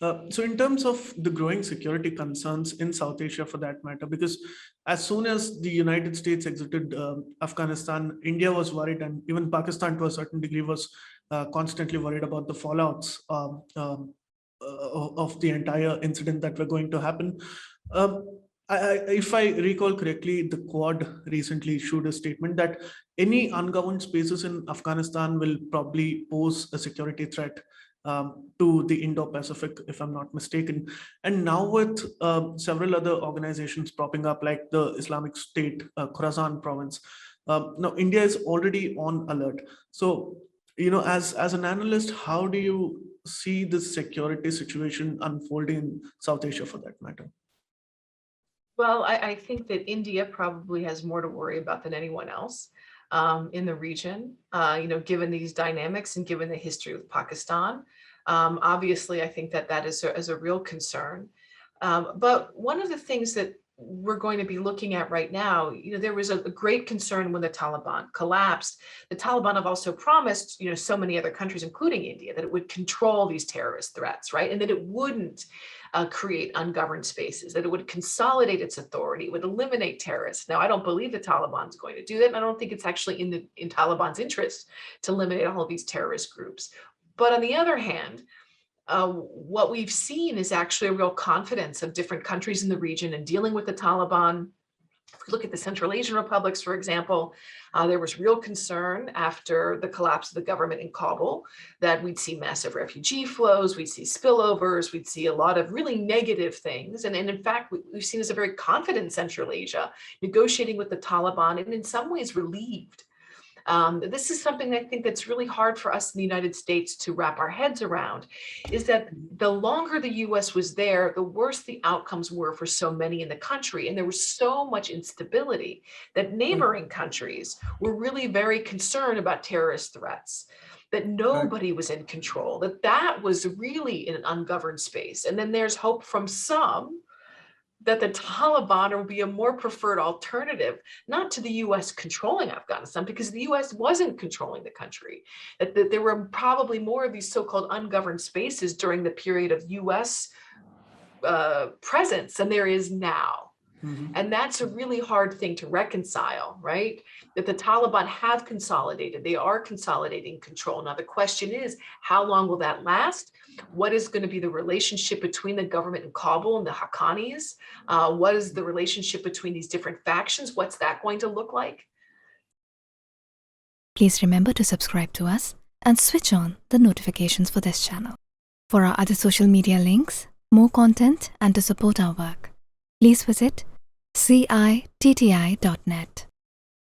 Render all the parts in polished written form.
So in terms of the growing security concerns in South Asia for that matter, because as soon as the United States exited Afghanistan, India was worried, and even Pakistan to a certain degree was constantly worried about the fallouts of the entire incident that were going to happen. If I recall correctly, the Quad recently issued a statement that any ungoverned spaces in Afghanistan will probably pose a security threat to the Indo-Pacific, if I'm not mistaken. And now with several other organizations propping up, like the Islamic State, Khorasan province, now India is already on alert. So, as an analyst, how do you see this security situation unfolding in South Asia for that matter? Well, I think that India probably has more to worry about than anyone else in the region, given these dynamics and given the history with Pakistan. Obviously, I think that is a real concern. But one of the things that we're going to be looking at right now, there was a great concern when the Taliban collapsed. The Taliban have also promised, so many other countries, including India, that it would control these terrorist threats, right? And that it wouldn't create ungoverned spaces, that it would consolidate its authority, it would eliminate terrorists. Now, I don't believe the Taliban is going to do that, and I don't think it's actually in Taliban's interest to eliminate all of these terrorist groups. But on the other hand, what we've seen is actually a real confidence of different countries in the region in dealing with the Taliban. If we look at the Central Asian republics, for example, there was real concern after the collapse of the government in Kabul that we'd see massive refugee flows, we'd see spillovers, we'd see a lot of really negative things. And in fact, we've seen as a very confident Central Asia negotiating with the Taliban and in some ways relieved. This is something I think that's really hard for us in the United States to wrap our heads around, is that the longer the US was there, the worse the outcomes were for so many in the country. And there was so much instability that neighboring countries were really very concerned about terrorist threats, that nobody was in control, that was really in an ungoverned space. And then there's hope from some that the Taliban will be a more preferred alternative, not to the US controlling Afghanistan, because the US wasn't controlling the country, that there were probably more of these so-called ungoverned spaces during the period of US presence than there is now. And that's a really hard thing to reconcile, right? That the Taliban have consolidated, they are consolidating control. Now, the question is, how long will that last? What is going to be the relationship between the government in Kabul and the Haqqanis? What is the relationship between these different factions? What's that going to look like? Please remember to subscribe to us and switch on the notifications for this channel. For our other social media links, more content, and to support our work, please visit citti.net.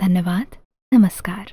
Dhanyavad. Namaskar.